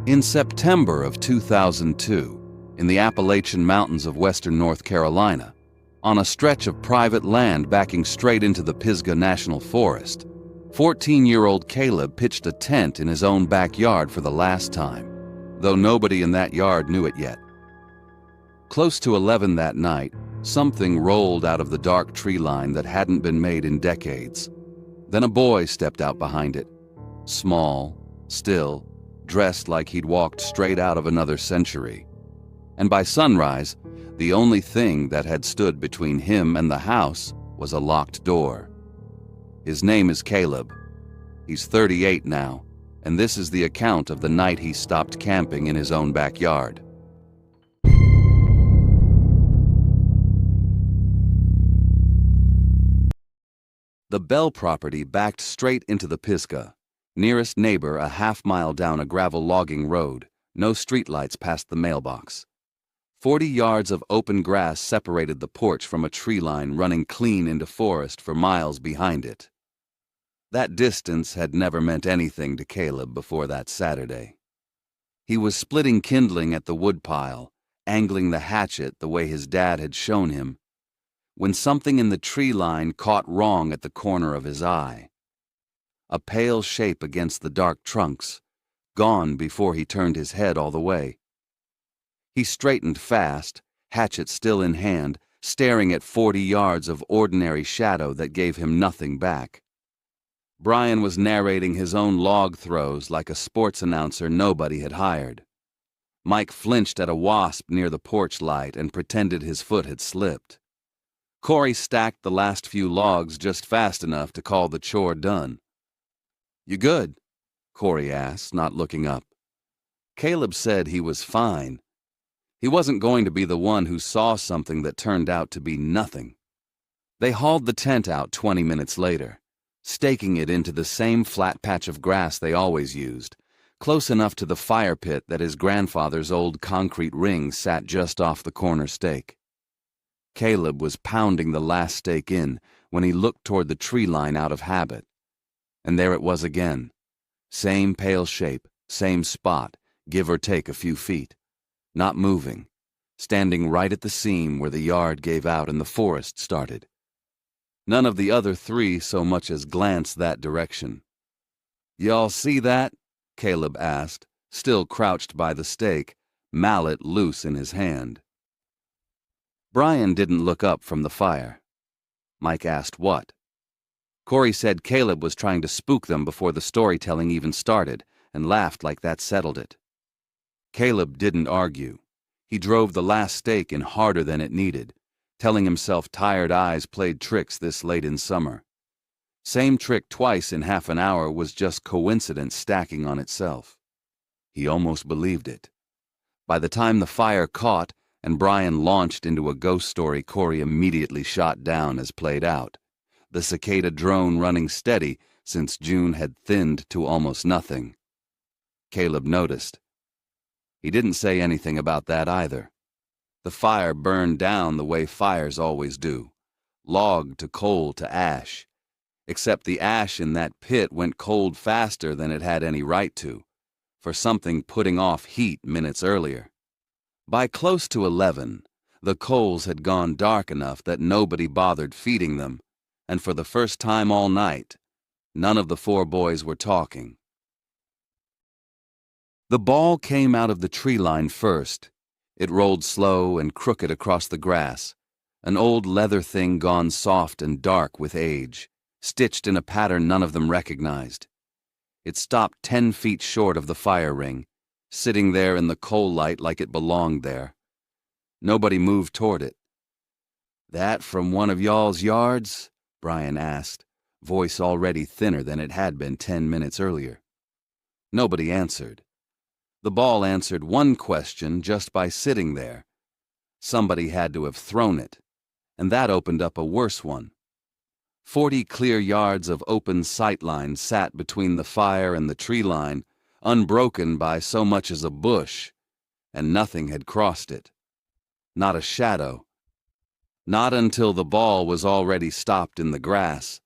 In September of 2002, in the Appalachian Mountains of western North Carolina, on a stretch of private land backing straight into the Pisgah National Forest, 14-year-old Caleb pitched a tent in his own backyard for the last time, though nobody in that yard knew it yet. Close to 11 that night, something rolled out of the dark tree line that hadn't been made in decades. Then a boy stepped out behind it, small, still, dressed like he'd walked straight out of another century. And by sunrise, the only thing that had stood between him and the house was a locked door. His name is Caleb. He's 38 now, and this is the account of the night he stopped camping in his own backyard. The Bell property backed straight into the Pisgah. Nearest neighbor a half-mile down a gravel logging road, no streetlights past the mailbox. 40 yards of open grass separated the porch from a tree line running clean into forest for miles behind it. That distance had never meant anything to Caleb before that Saturday. He was splitting kindling at the woodpile, angling the hatchet the way his dad had shown him, when something in the tree line caught wrong at the corner of his eye. A pale shape against the dark trunks, gone before he turned his head all the way. He straightened fast, hatchet still in hand, staring at 40 yards of ordinary shadow that gave him nothing back. Brian was narrating his own log throws like a sports announcer nobody had hired. Mike flinched at a wasp near the porch light and pretended his foot had slipped. Corey stacked the last few logs just fast enough to call the chore done. "You good?" Corey asked, not looking up. Caleb said he was fine. He wasn't going to be the one who saw something that turned out to be nothing. They hauled the tent out 20 minutes later, staking it into the same flat patch of grass they always used, close enough to the fire pit that his grandfather's old concrete ring sat just off the corner stake. Caleb was pounding the last stake in when he looked toward the tree line out of habit. And there it was again. Same pale shape, same spot, give or take a few feet. Not moving, standing right at the seam where the yard gave out and the forest started. None of the other three so much as glanced that direction. "Y'all see that?" Caleb asked, still crouched by the stake, mallet loose in his hand. Brian didn't look up from the fire. Mike asked what. Corey said Caleb was trying to spook them before the storytelling even started, and laughed like that settled it. Caleb didn't argue. He drove the last stake in harder than it needed, telling himself tired eyes played tricks this late in summer. Same trick twice in half an hour was just coincidence stacking on itself. He almost believed it. By the time the fire caught and Brian launched into a ghost story Corey immediately shot down as played out, the cicada drone running steady since June had thinned to almost nothing. Caleb noticed. He didn't say anything about that either. The fire burned down the way fires always do, log to coal to ash, except the ash in that pit went cold faster than it had any right to, for something putting off heat minutes earlier. By close to 11, the coals had gone dark enough that nobody bothered feeding them, and for the first time all night, none of the four boys were talking. The ball came out of the tree line first. It rolled slow and crooked across the grass, an old leather thing gone soft and dark with age, stitched in a pattern none of them recognized. It stopped 10 feet short of the fire ring, sitting there in the coal light like it belonged there. Nobody moved toward it. "That from one of y'all's yards?" Brian asked, voice already thinner than it had been 10 minutes earlier. Nobody answered. The ball answered one question just by sitting there. Somebody had to have thrown it, and that opened up a worse one. 40 clear yards of open sightline sat between the fire and the tree line, unbroken by so much as a bush, and nothing had crossed it. Not a shadow. Not until the ball was already stopped in the grass.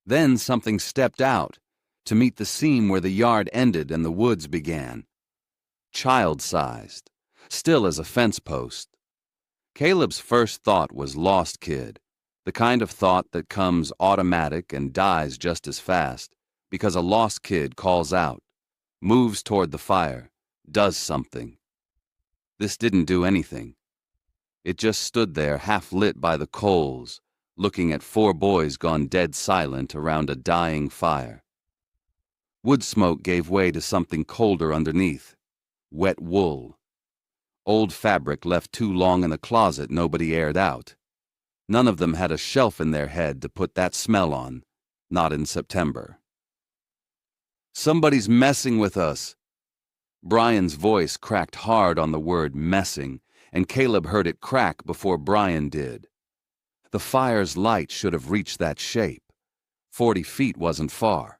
Then something stepped out to meet the seam where the yard ended and the woods began. child-sized, still as a fence post. Caleb's first thought was lost kid, the kind of thought that comes automatic and dies just as fast because a lost kid calls out, moves toward the fire, does something. This didn't do anything. It just stood there half lit by the coals, looking at 4 boys gone dead silent around a dying fire. Wood smoke gave way to something colder underneath, wet wool. Old fabric left too long in the closet nobody aired out. None of them had a shelf in their head to put that smell on, not in September. "Somebody's messing with us." Brian's voice cracked hard on the word messing, and Caleb heard it crack before Brian did. The fire's light should have reached that shape. 40 feet wasn't far.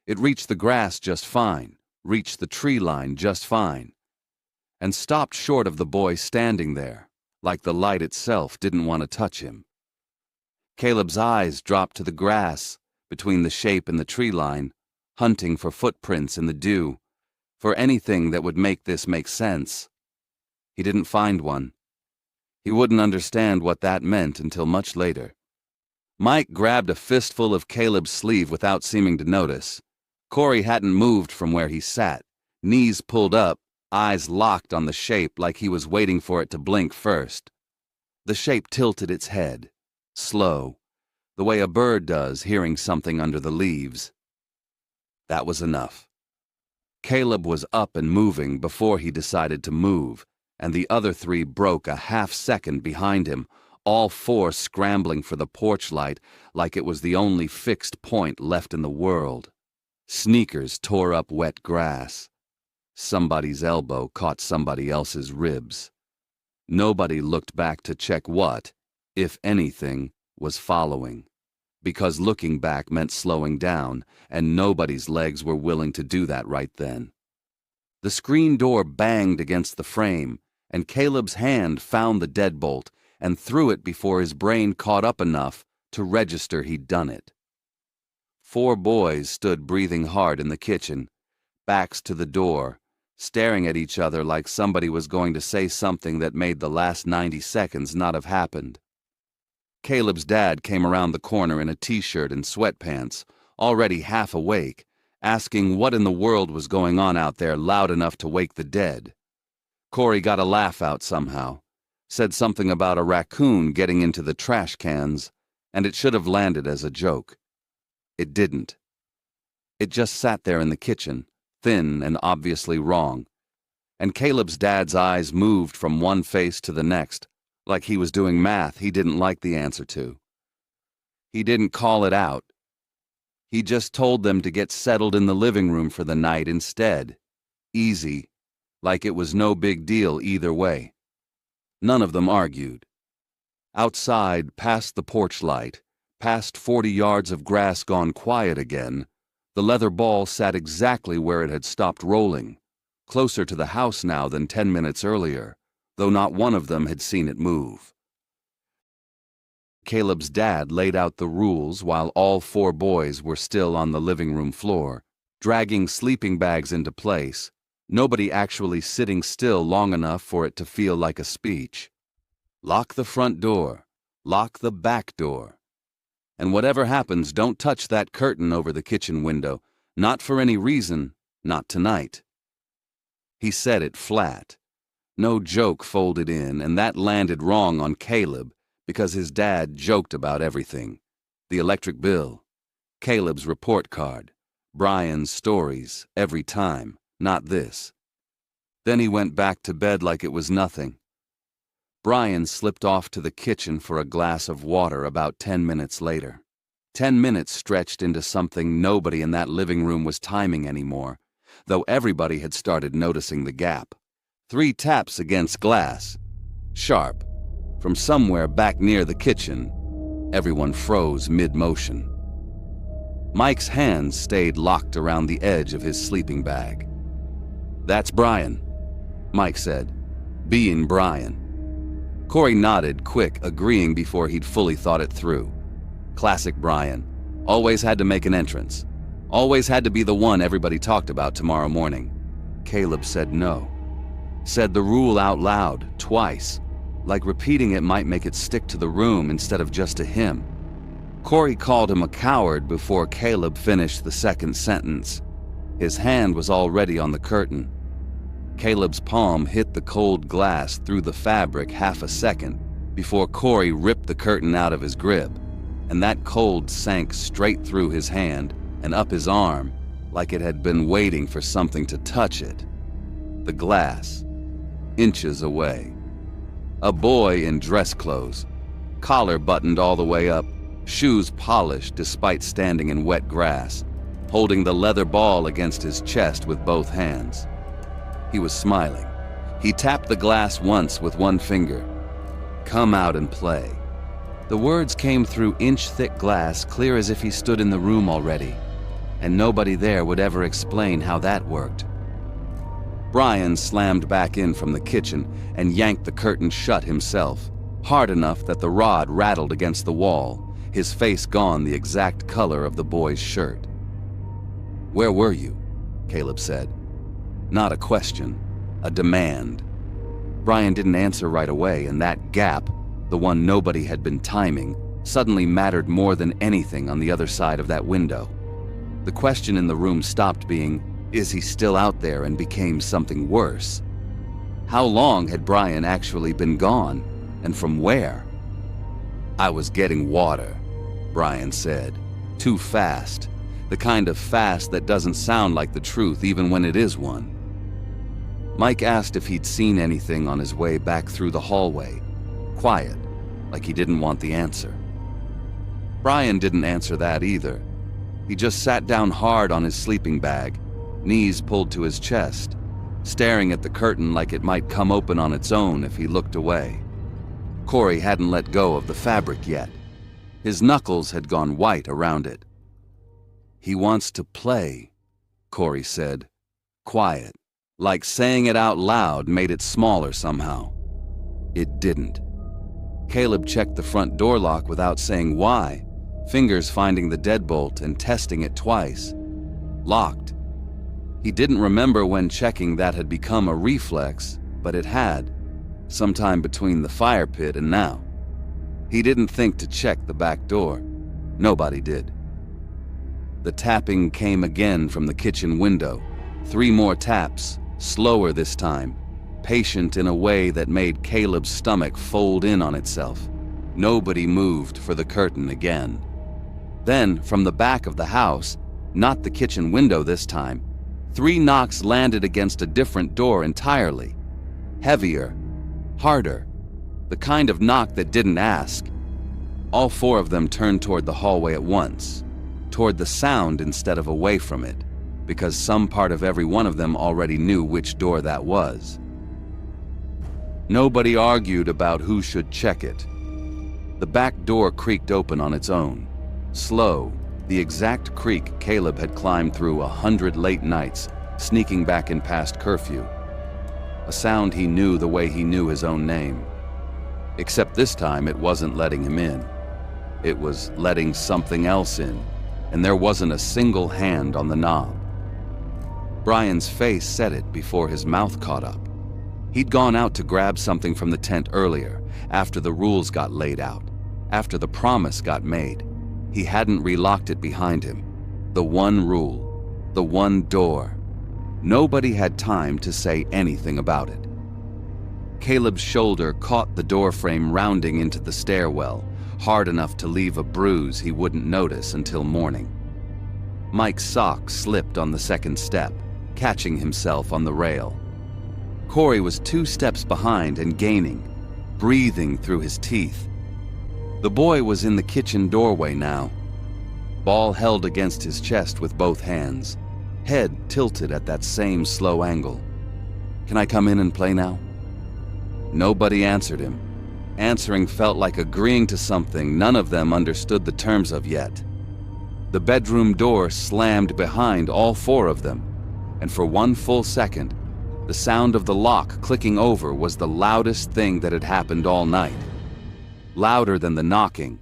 It reached the grass just fine, reached the tree line just fine, and stopped short of the boy standing there, like the light itself didn't want to touch him. Caleb's eyes dropped to the grass between the shape and the tree line, hunting for footprints in the dew, for anything that would make this make sense. He didn't find one. He wouldn't understand what that meant until much later. Mike grabbed a fistful of Caleb's sleeve without seeming to notice. Corey hadn't moved from where he sat, knees pulled up, eyes locked on the shape like he was waiting for it to blink first. The shape tilted its head, slow, the way a bird does hearing something under the leaves. That was enough. Caleb was up and moving before he decided to move, and the other 3 broke a half-second behind him, all 4 scrambling for the porch light like it was the only fixed point left in the world. Sneakers tore up wet grass. Somebody's elbow caught somebody else's ribs. Nobody looked back to check what, if anything, was following, because looking back meant slowing down, and nobody's legs were willing to do that right then. The screen door banged against the frame, and Caleb's hand found the deadbolt and threw it before his brain caught up enough to register he'd done it. 4 boys stood breathing hard in the kitchen, backs to the door, staring at each other like somebody was going to say something that made the last 90 seconds not have happened. Caleb's dad came around the corner in a t-shirt and sweatpants, already half awake, asking what in the world was going on out there loud enough to wake the dead. Corey got a laugh out somehow, said something about a raccoon getting into the trash cans, and it should have landed as a joke. It didn't. It just sat there in the kitchen, thin and obviously wrong, and Caleb's dad's eyes moved from one face to the next, like he was doing math he didn't like the answer to. He didn't call it out. He just told them to get settled in the living room for the night instead. Easy, like it was no big deal either way. None of them argued. Outside, past the porch light, past 40 yards of grass gone quiet again, the leather ball sat exactly where it had stopped rolling, closer to the house now than 10 minutes earlier, though not one of them had seen it move. Caleb's dad laid out the rules while all 4 boys were still on the living room floor, dragging sleeping bags into place, nobody actually sitting still long enough for it to feel like a speech. Lock the front door. Lock the back door. And whatever happens, don't touch that curtain over the kitchen window, not for any reason, not tonight. He said it flat. No joke folded in, and that landed wrong on Caleb because his dad joked about everything. The electric bill, Caleb's report card, Brian's stories, every time, not this. Then he went back to bed like it was nothing. Brian slipped off to the kitchen for a glass of water about 10 minutes later. 10 minutes stretched into something nobody in that living room was timing anymore, though everybody had started noticing the gap. 3 taps against glass. Sharp. From somewhere back near the kitchen. Everyone froze mid-motion. Mike's hands stayed locked around the edge of his sleeping bag. "That's Brian," Mike said, being Brian. Corey nodded, quick, agreeing before he'd fully thought it through. Classic Brian. Always had to make an entrance. Always had to be the one everybody talked about tomorrow morning. Caleb said no. said the rule out loud, twice, like repeating it might make it stick to the room instead of just to him. Corey called him a coward before Caleb finished the second sentence. His hand was already on the curtain. Caleb's palm hit the cold glass through the fabric half a second before Corey ripped the curtain out of his grip, and that cold sank straight through his hand and up his arm like it had been waiting for something to touch it. The glass, inches away. A boy in dress clothes, collar buttoned all the way up, shoes polished despite standing in wet grass, holding the leather ball against his chest with both hands. He was smiling. He tapped the glass once with one finger. "Come out and play." The words came through inch-thick glass, clear as if he stood in the room already, and nobody there would ever explain how that worked. Brian slammed back in from the kitchen and yanked the curtain shut himself, hard enough that the rod rattled against the wall, his face gone the exact color of the boy's shirt. "Where were you?" Caleb said. Not a question, a demand. Brian didn't answer right away, and that gap, the one nobody had been timing, suddenly mattered more than anything on the other side of that window. The question in the room stopped being, "Is he still out there?" and became something worse. How long had Brian actually been gone, and from where? "I was getting water," Brian said. Too fast. The kind of fast that doesn't sound like the truth even when it is one. Mike asked if he'd seen anything on his way back through the hallway. Quiet, like he didn't want the answer. Brian didn't answer that either. He just sat down hard on his sleeping bag, knees pulled to his chest, staring at the curtain like it might come open on its own if he looked away. Corey hadn't let go of the fabric yet. His knuckles had gone white around it. "He wants to play," Corey said. Quiet, like saying it out loud made it smaller somehow. It didn't. Caleb checked the front door lock without saying why, fingers finding the deadbolt and testing it twice. Locked. He didn't remember when checking that had become a reflex, but it had, sometime between the fire pit and now. He didn't think to check the back door. Nobody did. The tapping came again from the kitchen window. 3 more taps, slower this time, patient in a way that made Caleb's stomach fold in on itself. Nobody moved for the curtain again. Then, from the back of the house, not the kitchen window this time, 3 knocks landed against a different door entirely. Heavier, harder, the kind of knock that didn't ask. All 4 of them turned toward the hallway at once, toward the sound instead of away from it, because some part of every one of them already knew which door that was. Nobody argued about who should check it. The back door creaked open on its own, slow, the exact creak Caleb had climbed through 100 late nights, sneaking back in past curfew. A sound he knew the way he knew his own name. Except this time it wasn't letting him in. It was letting something else in, and there wasn't a single hand on the knob. Brian's face said it before his mouth caught up. He'd gone out to grab something from the tent earlier, after the rules got laid out, after the promise got made. He hadn't relocked it behind him. The one rule, the one door. Nobody had time to say anything about it. Caleb's shoulder caught the doorframe rounding into the stairwell, hard enough to leave a bruise he wouldn't notice until morning. Mike's sock slipped on the second step, catching himself on the rail. Corey was 2 steps behind and gaining, breathing through his teeth. The boy was in the kitchen doorway now, ball held against his chest with both hands, head tilted at that same slow angle. "Can I come in and play now?" Nobody answered him. Answering felt like agreeing to something none of them understood the terms of yet. The bedroom door slammed behind all 4 of them, and for 1 full second, the sound of the lock clicking over was the loudest thing that had happened all night. Louder than the knocking,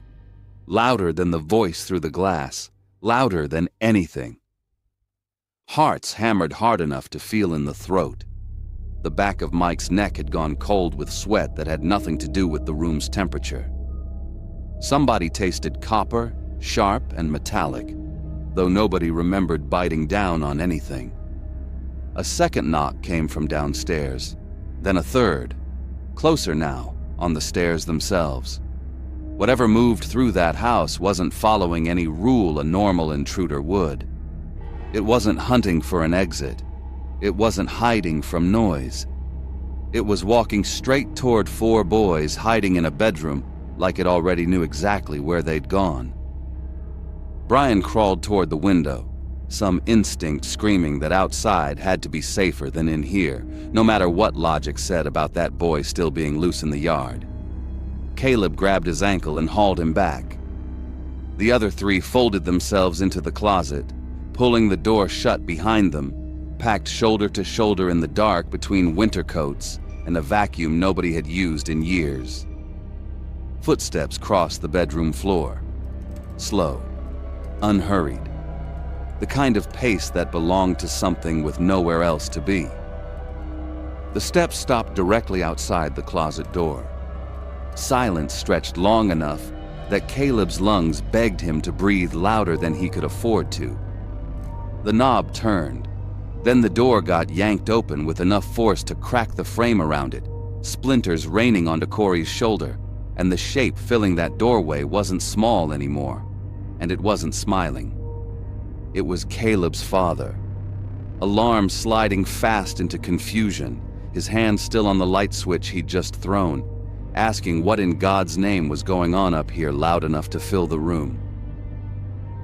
louder than the voice through the glass, louder than anything. Hearts hammered hard enough to feel in the throat. The back of Mike's neck had gone cold with sweat that had nothing to do with the room's temperature. Somebody tasted copper, sharp and metallic, though nobody remembered biting down on anything. A second knock came from downstairs, then a third, closer now, on the stairs themselves. Whatever moved through that house wasn't following any rule a normal intruder would. It wasn't hunting for an exit. It wasn't hiding from noise. It was walking straight toward four boys hiding in a bedroom like it already knew exactly where they'd gone. Brian crawled toward the window, some instinct screaming that outside had to be safer than in here, no matter what logic said about that boy still being loose in the yard. Caleb grabbed his ankle and hauled him back. The other three folded themselves into the closet, pulling the door shut behind them, packed shoulder to shoulder in the dark between winter coats and a vacuum nobody had used in years. Footsteps crossed the bedroom floor, slow, unhurried, the kind of pace that belonged to something with nowhere else to be. The steps stopped directly outside the closet door. Silence stretched long enough that Caleb's lungs begged him to breathe louder than he could afford to. The knob turned. Then the door got yanked open with enough force to crack the frame around it, splinters raining onto Corey's shoulder, and the shape filling that doorway wasn't small anymore, and it wasn't smiling. It was Caleb's father. Alarm sliding fast into confusion, his hand still on the light switch he'd just thrown, asking what in God's name was going on up here loud enough to fill the room.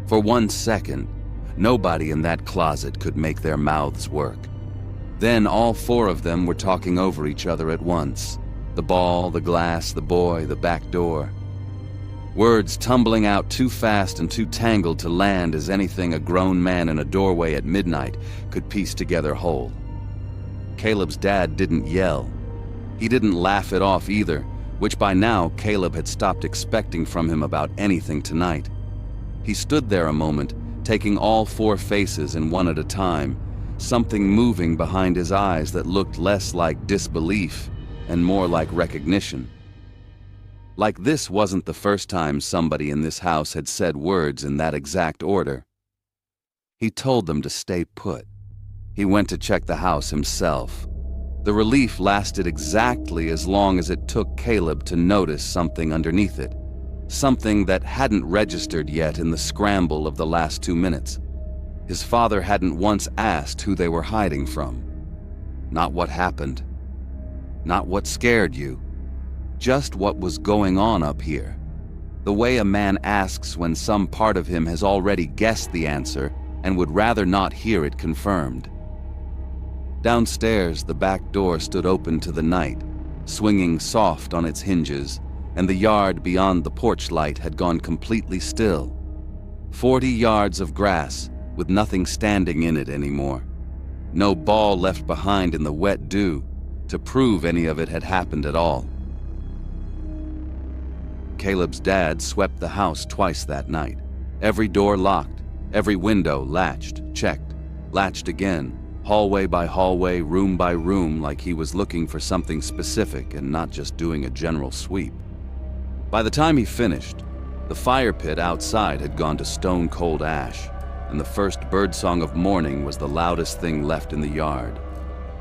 For 1 second, nobody in that closet could make their mouths work. Then all four of them were talking over each other at once. The ball, the glass, the boy, the back door. Words tumbling out too fast and too tangled to land as anything a grown man in a doorway at midnight could piece together whole. Caleb's dad didn't yell. He didn't laugh it off either, which by now Caleb had stopped expecting from him about anything tonight. He stood there a moment, taking all four faces in one at a time, something moving behind his eyes that looked less like disbelief and more like recognition. Like this wasn't the first time somebody in this house had said words in that exact order. He told them to stay put. He went to check the house himself. The relief lasted exactly as long as it took Caleb to notice something underneath it, something that hadn't registered yet in the scramble of the last 2 minutes. His father hadn't once asked who they were hiding from. Not what happened. Not what scared you. Just what was going on up here. The way a man asks when some part of him has already guessed the answer and would rather not hear it confirmed. Downstairs, the back door stood open to the night, swinging soft on its hinges, and the yard beyond the porch light had gone completely still. 40 yards of grass, with nothing standing in it anymore. No ball left behind in the wet dew to prove any of it had happened at all. Caleb's dad swept the house twice that night. Every door locked, every window latched, checked, latched again, hallway by hallway, room by room, like he was looking for something specific and not just doing a general sweep. By the time he finished, the fire pit outside had gone to stone-cold ash, and the first birdsong of morning was the loudest thing left in the yard.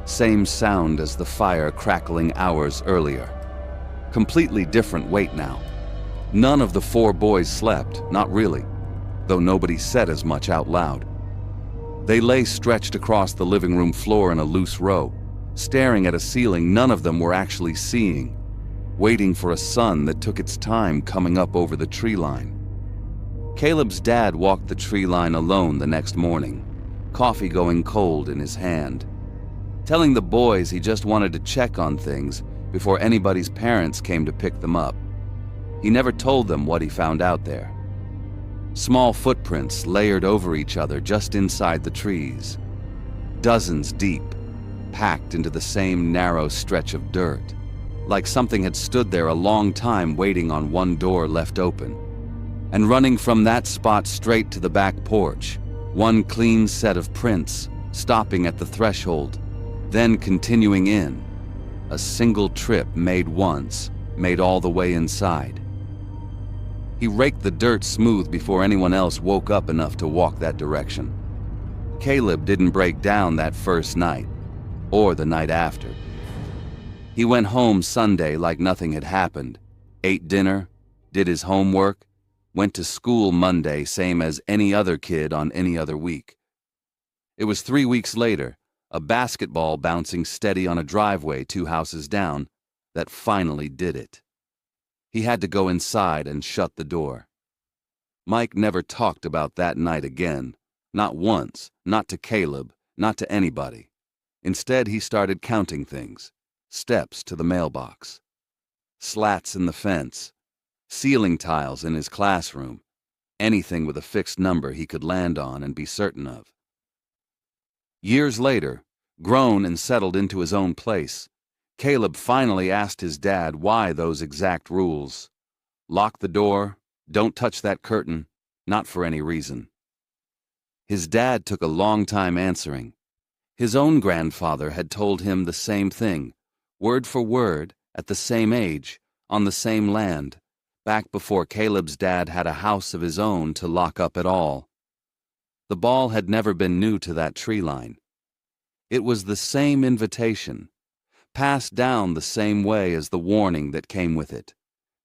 Same sound as the fire crackling hours earlier. Completely different weight now. None of the four boys slept, not really, though nobody said as much out loud. They lay stretched across the living room floor in a loose row, staring at a ceiling none of them were actually seeing, waiting for a sun that took its time coming up over the tree line. Caleb's dad walked the tree line alone the next morning, coffee going cold in his hand, telling the boys he just wanted to check on things before anybody's parents came to pick them up. He never told them what he found out there. Small footprints layered over each other just inside the trees, dozens deep, packed into the same narrow stretch of dirt, like something had stood there a long time waiting on one door left open. And running from that spot straight to the back porch, one clean set of prints, stopping at the threshold, then continuing in. A single trip made once, made all the way inside. He raked the dirt smooth before anyone else woke up enough to walk that direction. Caleb didn't break down that first night, or the night after. He went home Sunday like nothing had happened, ate dinner, did his homework, went to school Monday same as any other kid on any other week. It was 3 weeks later, a basketball bouncing steady on a driveway 2 houses down, that finally did it. He had to go inside and shut the door. Mike never talked about that night again, not once, not to Caleb, not to anybody. Instead, he started counting things, steps to the mailbox, slats in the fence, ceiling tiles in his classroom, anything with a fixed number he could land on and be certain of. Years later, grown and settled into his own place, Caleb finally asked his dad why those exact rules. Lock the door, don't touch that curtain, not for any reason. His dad took a long time answering. His own grandfather had told him the same thing, word for word, at the same age, on the same land, back before Caleb's dad had a house of his own to lock up at all. The ball had never been new to that tree line. It was the same invitation, passed down the same way as the warning that came with it,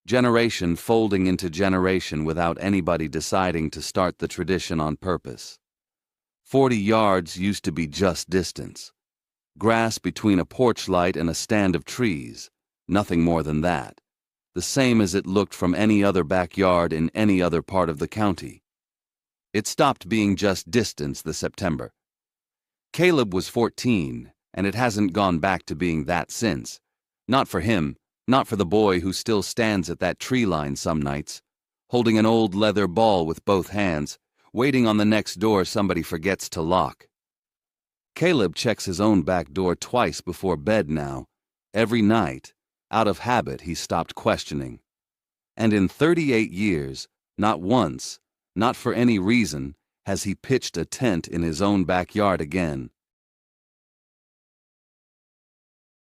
generation folding into generation without anybody deciding to start the tradition on purpose. 40 yards used to be just distance. Grass between a porch light and a stand of trees, nothing more than that, the same as it looked from any other backyard in any other part of the county. It stopped being just distance this September. Caleb was 14, and it hasn't gone back to being that since. Not for him, not for the boy who still stands at that tree line some nights, holding an old leather ball with both hands, waiting on the next door somebody forgets to lock. Caleb checks his own back door twice before bed now. Every night, out of habit, he stopped questioning. And in 38 years, not once, not for any reason, has he pitched a tent in his own backyard again,